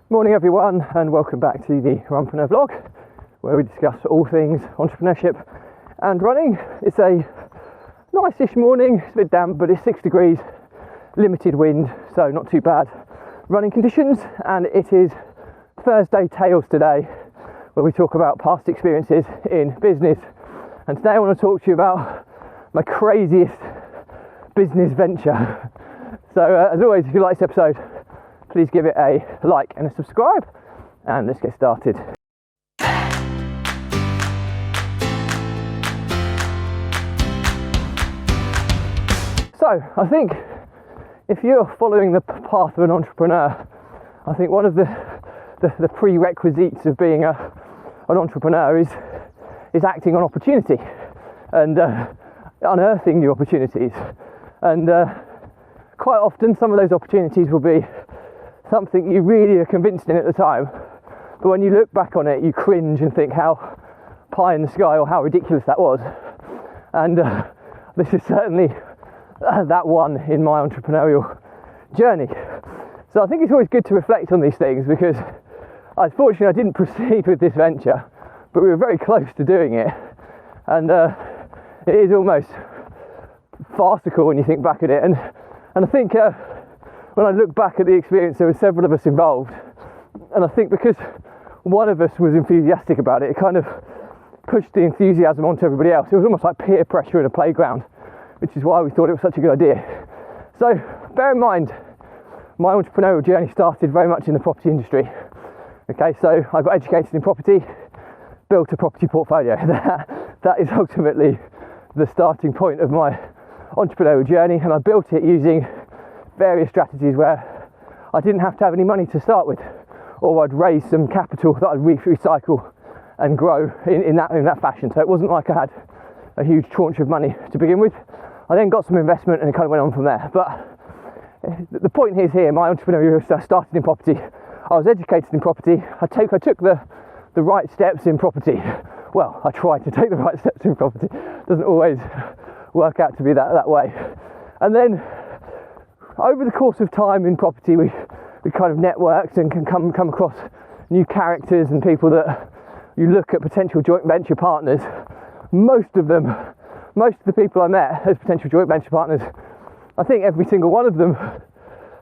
Morning everyone, and welcome back to the Runpreneur vlog, where we discuss all things entrepreneurship and running. It's a nice-ish morning. It's a bit damp, but it's 6 degrees, limited wind, so not too bad running conditions. And it is Thursday Tales today, where we talk about past experiences in business. And today I want to talk to you about my craziest business venture. So as always, if you like this episode, please give it a like and a subscribe, and let's get started. So I think if you're following the path of an entrepreneur, I think one of the prerequisites of being an entrepreneur is acting on opportunity and unearthing new opportunities. And quite often some of those opportunities will be something you really are convinced in at the time, but when you look back on it, you cringe and think how pie in the sky or how ridiculous that was. And this is certainly that one in my entrepreneurial journey. So I think it's always good to reflect on these things, because unfortunately I didn't proceed with this venture, but we were very close to doing it, and it is almost farcical when you think back at it. And I think when I look back at the experience, there were several of us involved, and I think because one of us was enthusiastic about it, it kind of pushed the enthusiasm onto everybody else. It was almost like peer pressure in a playground, which is why we thought it was such a good idea. So bear in mind, my entrepreneurial journey started very much in the property industry. Okay, so I got educated in property, built a property portfolio. That is ultimately the starting point of my entrepreneurial journey, and I built it using various strategies where I didn't have to have any money to start with, or I'd raise some capital that I'd recycle and grow in that fashion. So it wasn't like I had a huge tranche of money to begin with. I then got some investment and it kind of went on from there. But the point is here, my entrepreneurial stuff started in property. I was educated in property. I took the right steps in property. Well, I tried to take the right steps in property. It doesn't always work out to be that way. And then over the course of time in property, we kind of networked and can come across new characters and people that you look at potential joint venture partners. Most of the people I met as potential joint venture partners, I think every single one of them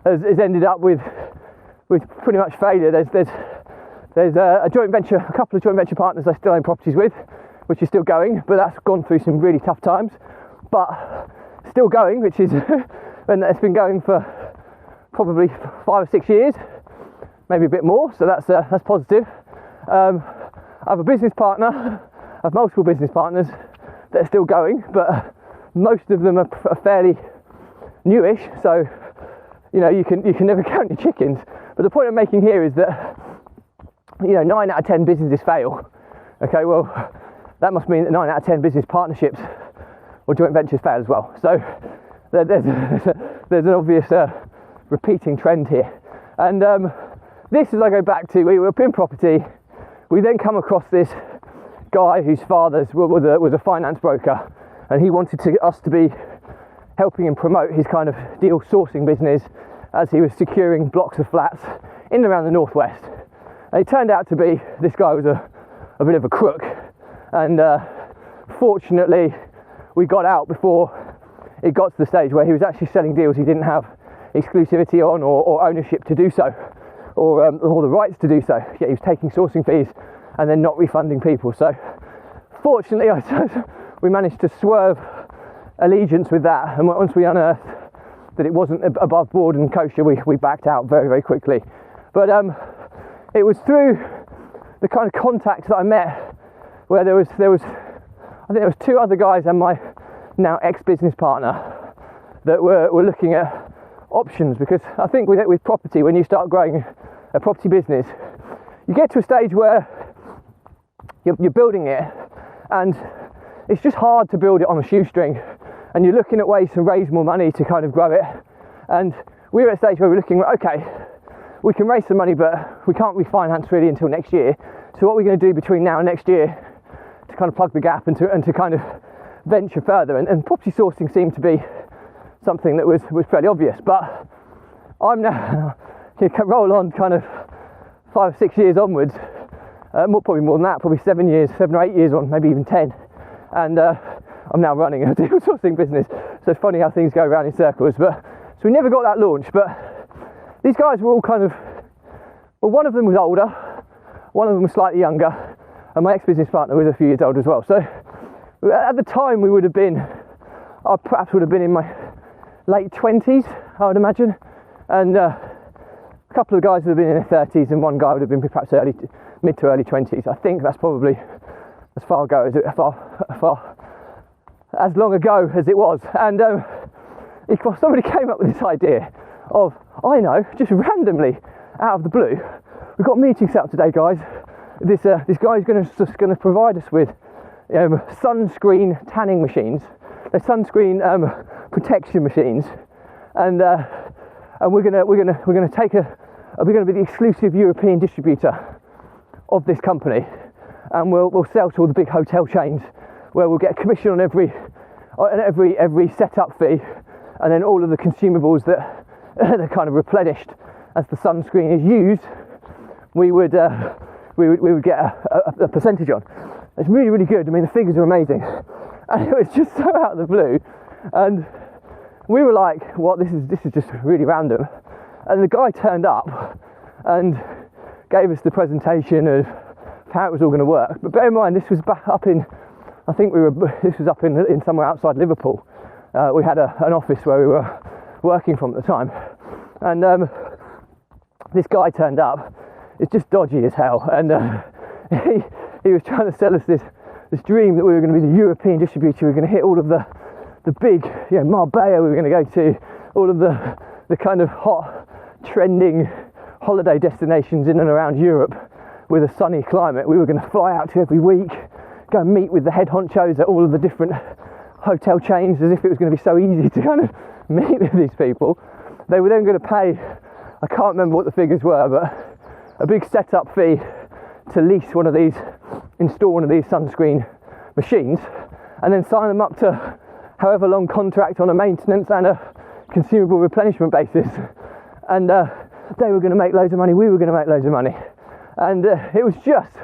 has ended up with pretty much failure. There's a couple of joint venture partners I still own properties with, which is still going, but that's gone through some really tough times, but still going, which is and it's been going for probably 5 or 6 years, maybe a bit more, so that's positive. I have a business partner, I have multiple business partners that are still going, but most of them are fairly newish, so you know you can never count your chickens. But the point I'm making here is that 9 out of 10 businesses fail. Okay, well that must mean that 9 out of 10 business partnerships or joint ventures fail as well. So there's an obvious repeating trend here. And this, as I go back to, we were in property. We then come across this guy whose father was a finance broker, and he wanted us to be helping him promote his kind of deal sourcing business as he was securing blocks of flats in and around the northwest. And it turned out to be this guy was a bit of a crook, and fortunately we got out before it got to the stage where he was actually selling deals he didn't have exclusivity on or ownership to do so, or the rights to do so. Yet he was taking sourcing fees and then not refunding people. So fortunately we managed to swerve allegiance with that, and once we unearthed that it wasn't above board and kosher, we backed out very, very quickly. But it was through the kind of contacts that I met, where there was I think there was 2 other guys and my now ex-business partner that were looking at options. Because I think with property, when you start growing a property business, you get to a stage where you're building it, and it's just hard to build it on a shoestring, and you're looking at ways to raise more money to kind of grow it. And we were at a stage where we're looking, okay, we can raise some money, but we can't refinance really until next year. So what are we going to do between now and next year to kind of plug the gap and to kind of venture further? And property sourcing seemed to be something that was fairly obvious. But I'm now, you can roll on kind of 5 or 6 years onwards, probably more than that, probably 7 or 8 years on, maybe even 10. And I'm now running a deal sourcing business. So it's funny how things go around in circles. But so we never got that launch. But these guys were all kind of, well, one of them was older, one of them was slightly younger, and my ex-business partner was a few years older as well. So at the time we would have been, I perhaps would have been in my late 20s, I would imagine. And a couple of guys would have been in their 30s, and one guy would have been perhaps mid to early 20s. I think that's probably as far ago as as long ago as it was. And somebody came up with this idea of, I know, just randomly out of the blue, we've got meetings set up today, guys. This guy's going to provide us with sunscreen tanning machines, sunscreen protection machines, and we're going to be the exclusive European distributor of this company, and we'll sell to all the big hotel chains, where we'll get a commission on every setup fee, and then all of the consumables that are kind of replenished as the sunscreen is used, we would get a percentage on. It's really, really good. I mean, the figures are amazing, and it was just so out of the blue, and we were like, "What? This is just really random." And the guy turned up and gave us the presentation of how it was all going to work. But bear in mind, this was back up in, this was up in somewhere outside Liverpool. We had an office where we were working from at the time, and this guy turned up. It's just dodgy as hell, and he was trying to sell us this dream that we were going to be the European distributor. We were going to hit all of the big, Marbella. We were going to go to all of the kind of hot, trending holiday destinations in and around Europe with a sunny climate. We were going to fly out to every week, go and meet with the head honchos at all of the different hotel chains, as if it was going to be so easy to kind of meet with these people. They were then going to pay, I can't remember what the figures were, but a big setup fee to lease one of these, install one of these sunscreen machines, and then sign them up to however long contract on a maintenance and a consumable replenishment basis. And they were going to make loads of money, we were going to make loads of money. And it was just,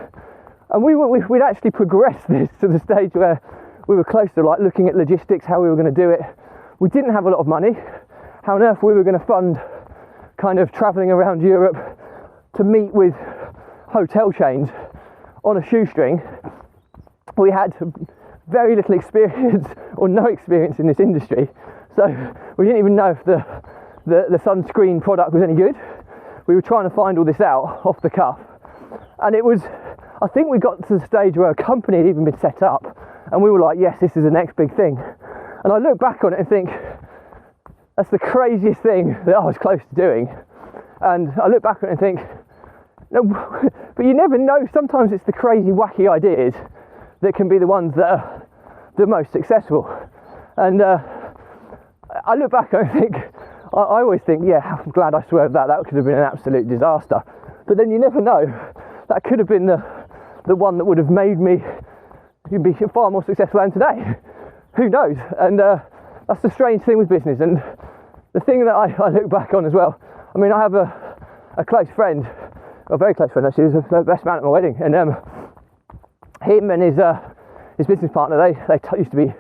and we'd actually progressed this to the stage where we were close to like looking at logistics, how we were going to do it. We didn't have a lot of money. How on earth we were going to fund kind of travelling around Europe to meet with hotel chains on a shoestring. We had very little experience or no experience in this industry, so we didn't even know if the sunscreen product was any good. We were trying to find all this out off the cuff, and it was, I think we got to the stage where a company had even been set up, and we were like, yes, this is the next big thing. And I look back on it and think, that's the craziest thing that I was close to doing. And I look back on it and think, no, but you never know. Sometimes it's the crazy, wacky ideas that can be the ones that are the most successful. And I look back and I think, I always think, yeah, I'm glad I swerved that. That could have been an absolute disaster. But then you never know. That could have been the one that would have made me be far more successful than today. Who knows? And that's the strange thing with business. And the thing that I look back on as well, I mean, I have a close friend, a very close friend actually, who's the best man at my wedding. And him and his business partner, they used to be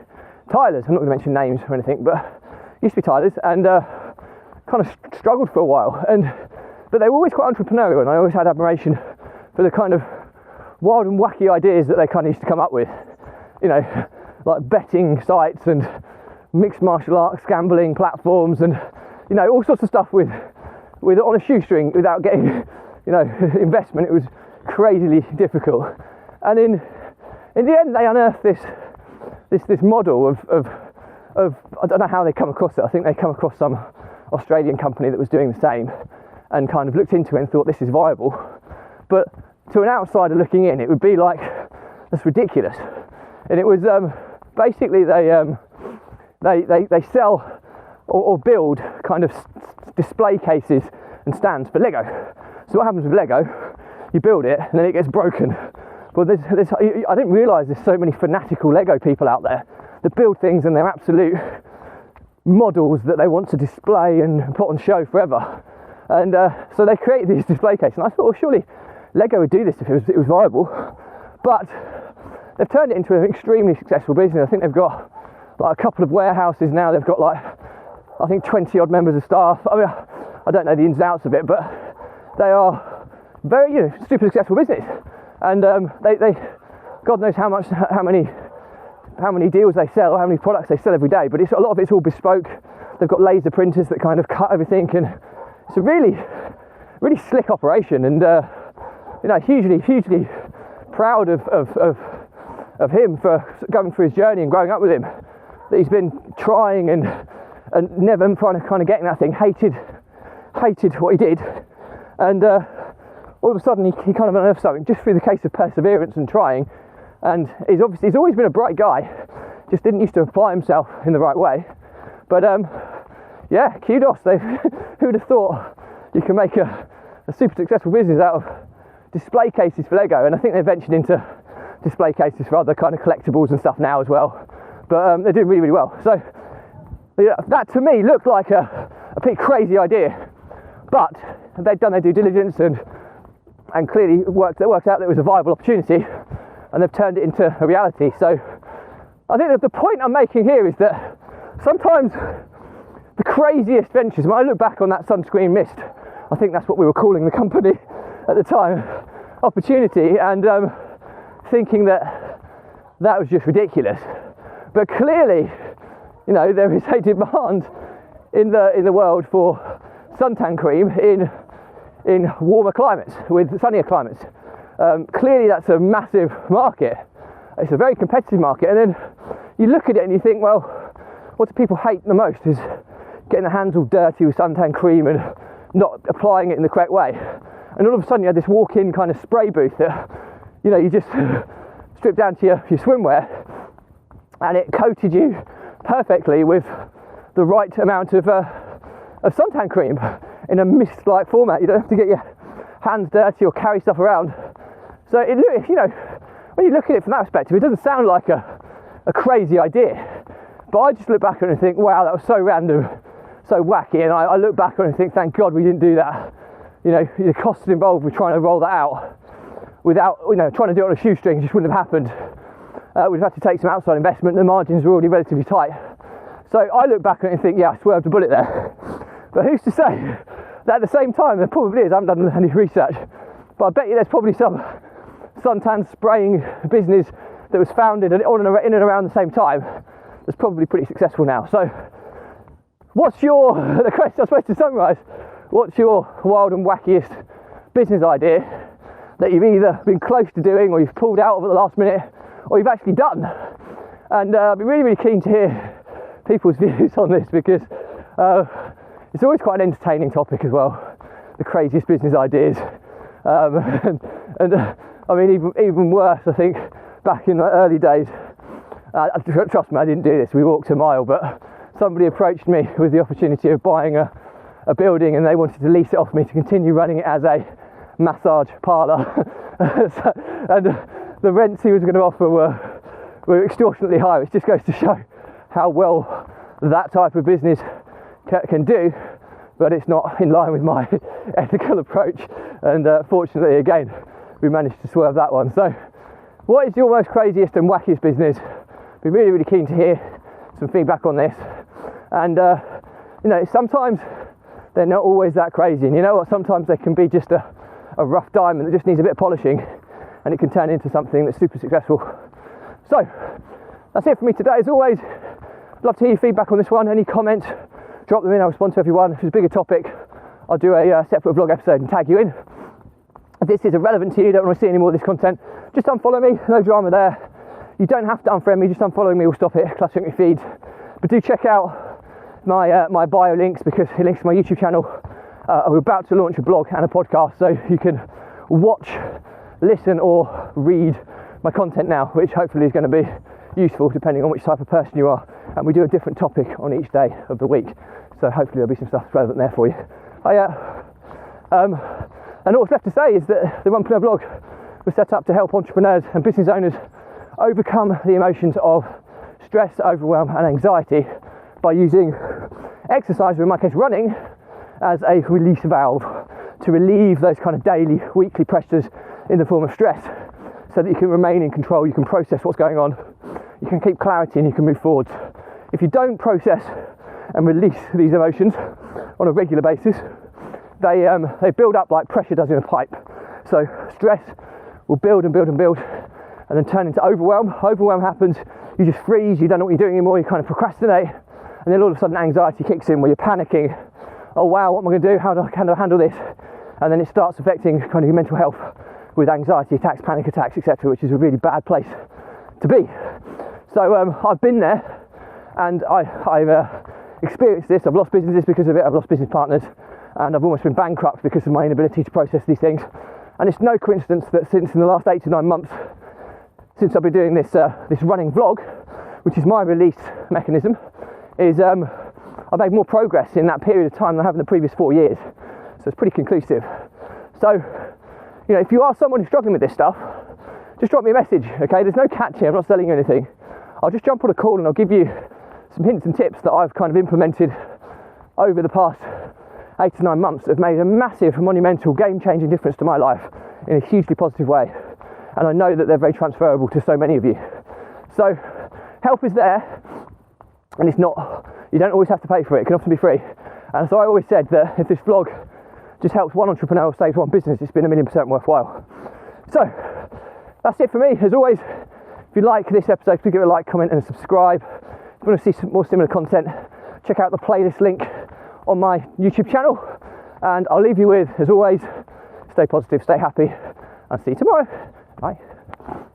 Tylers. I'm not going to mention names or anything, but used to be Tylers, and kind of struggled for a while. But they were always quite entrepreneurial, and I always had admiration for the kind of wild and wacky ideas that they kind of used to come up with. You know, like betting sites and mixed martial arts gambling platforms, and you know, all sorts of stuff with on a shoestring without getting, you know, investment. It was crazily difficult. And in the end, they unearthed this model of I don't know how they come across it. I think they come across some Australian company that was doing the same, and kind of looked into it and thought, this is viable. But to an outsider looking in, it would be like, that's ridiculous. And it was basically they sell or build kind of display cases and stands for Lego. So what happens with Lego? You build it and then it gets broken. Well, I didn't realise there's so many fanatical Lego people out there that build things and they're absolute models that they want to display and put on show forever. And so they created these display cases, and I thought, well, surely Lego would do this if it was viable. But they've turned it into an extremely successful business. I think they've got like a couple of warehouses now. They've got like, I think 20 odd members of staff. I mean, I don't know the ins and outs of it, but they are very, super successful business. And they God knows how many deals they sell, or how many products they sell every day. But a lot of it's all bespoke. They've got laser printers that kind of cut everything, and it's a really, really slick operation. And hugely proud of him for going through his journey and growing up with him. That he's been trying and never trying to kind of get in that thing. Hated what he did, and all of a sudden he kind of unearthed something just through the case of perseverance and trying. And he's always been a bright guy, just didn't used to apply himself in the right way. But yeah, kudos. Who would have thought you can make a super successful business out of display cases for Lego? And I think they've ventured into display cases for other kind of collectibles and stuff now as well. But they're doing really, really well. So yeah, that to me looked like a pretty crazy idea. But they'd done their due diligence and clearly worked out that it was a viable opportunity, and they've turned it into a reality. So I think that the point I'm making here is that sometimes the craziest ventures, when I look back on that sunscreen mist, I think that's what we were calling the company at the time, opportunity, and thinking that was just ridiculous. But clearly, there is a demand in the world for suntan cream in warmer climates, with sunnier climates. Clearly that's a massive market. It's a very competitive market, and then you look at it and you think, well, what do people hate the most is getting their hands all dirty with suntan cream and not applying it in the correct way. And all of a sudden you had this walk-in kind of spray booth that you just strip down to your swimwear, and it coated you perfectly with the right amount of suntan cream in a mist-like format. You don't have to get your hands dirty or carry stuff around. So when you look at it from that perspective, it doesn't sound like a crazy idea. But I just look back on it and think, wow, that was so random, so wacky. And I look back on it and think, thank God we didn't do that. The costs involved with trying to roll that out without, trying to do it on a shoestring just wouldn't have happened. We've had to take some outside investment. The margins were already relatively tight. So I look back on it and think, yeah, I swerved a bullet there. But who's to say that at the same time, there probably is. I haven't done any research, but I bet you there's probably some suntan spraying business that was founded in and around the same time that's probably pretty successful now. So the question I'm supposed to summarise, what's your wild and wackiest business idea that you've either been close to doing or you've pulled out of at the last minute or you've actually done? And I'd be really, really keen to hear people's views on this, because it's always quite an entertaining topic as well, the craziest business ideas. I mean, even worse, I think, back in the early days, trust me, I didn't do this, we walked a mile, but somebody approached me with the opportunity of buying a building, and they wanted to lease it off me to continue running it as a massage parlour. And the rents he was going to offer were extortionately high, which just goes to show how well that type of business can do, but it's not in line with my ethical approach. And fortunately, again, we managed to swerve that one. So what is your most craziest and wackiest business? Be really, really keen to hear some feedback on this. And sometimes they're not always that crazy, and you know what, sometimes they can be just a rough diamond that just needs a bit of polishing, and it can turn into something that's super successful. So that's it for me today. As always, I'd love to hear your feedback on this one. Any comments, drop them in. I'll respond to everyone. If it's a bigger topic, I'll do a separate vlog episode and tag you in. If this is irrelevant to you, don't want to see any more of this content, just unfollow me. No drama there. You don't have to unfriend me, just unfollowing me will stop it cluttering your feeds. But do check out my bio links, because it links to my YouTube channel. We're about to launch a blog and a podcast, so you can watch, listen or read my content now, which hopefully is going to be useful depending on which type of person you are. And we do a different topic on each day of the week, so hopefully there'll be some stuff relevant there for you. And all that's left to say is that the Runpreneur blog was set up to help entrepreneurs and business owners overcome the emotions of stress, overwhelm and anxiety by using exercise, or in my case running, as a release valve to relieve those kind of daily, weekly pressures in the form of stress, so that you can remain in control, you can process what's going on, you can keep clarity, and you can move forward. If you don't process and release these emotions on a regular basis, they build up like pressure does in a pipe. So stress will build and build and build, and then turn into overwhelm. Overwhelm happens, you just freeze, you don't know what you're doing anymore, you kind of procrastinate, and then all of a sudden anxiety kicks in where you're panicking. Oh wow, what am I going to do? How do I handle this? And then it starts affecting kind of your mental health with anxiety attacks, panic attacks, etc., which is a really bad place to be. So I've been there, and I've experienced this. I've lost businesses because of it. I've lost business partners, and I've almost been bankrupt because of my inability to process these things. And it's no coincidence that since in the last 8 to 9 months, since I've been doing this running vlog, which is my release mechanism, is I've made more progress in that period of time than I have in the previous 4 years. So it's pretty conclusive. So, you know, if you are someone who's struggling with this stuff, just drop me a message, okay? There's no catch here, I'm not selling you anything. I'll just jump on a call and I'll give you some hints and tips that I've kind of implemented over the past 8 to 9 months that have made a massive, monumental, game-changing difference to my life in a hugely positive way. And I know that they're very transferable to so many of you. So, help is there, and it's not, you don't always have to pay for it can often be free. And so I always said that if this vlog just helps one entrepreneur or saves one business, it's been 1,000,000% worthwhile. So, that's it for me. As always, if you like this episode, please give it a like, comment and subscribe. If you want to see some more similar content, check out the playlist link on my YouTube channel. And I'll leave you with, as always, stay positive, stay happy, and see you tomorrow. Bye.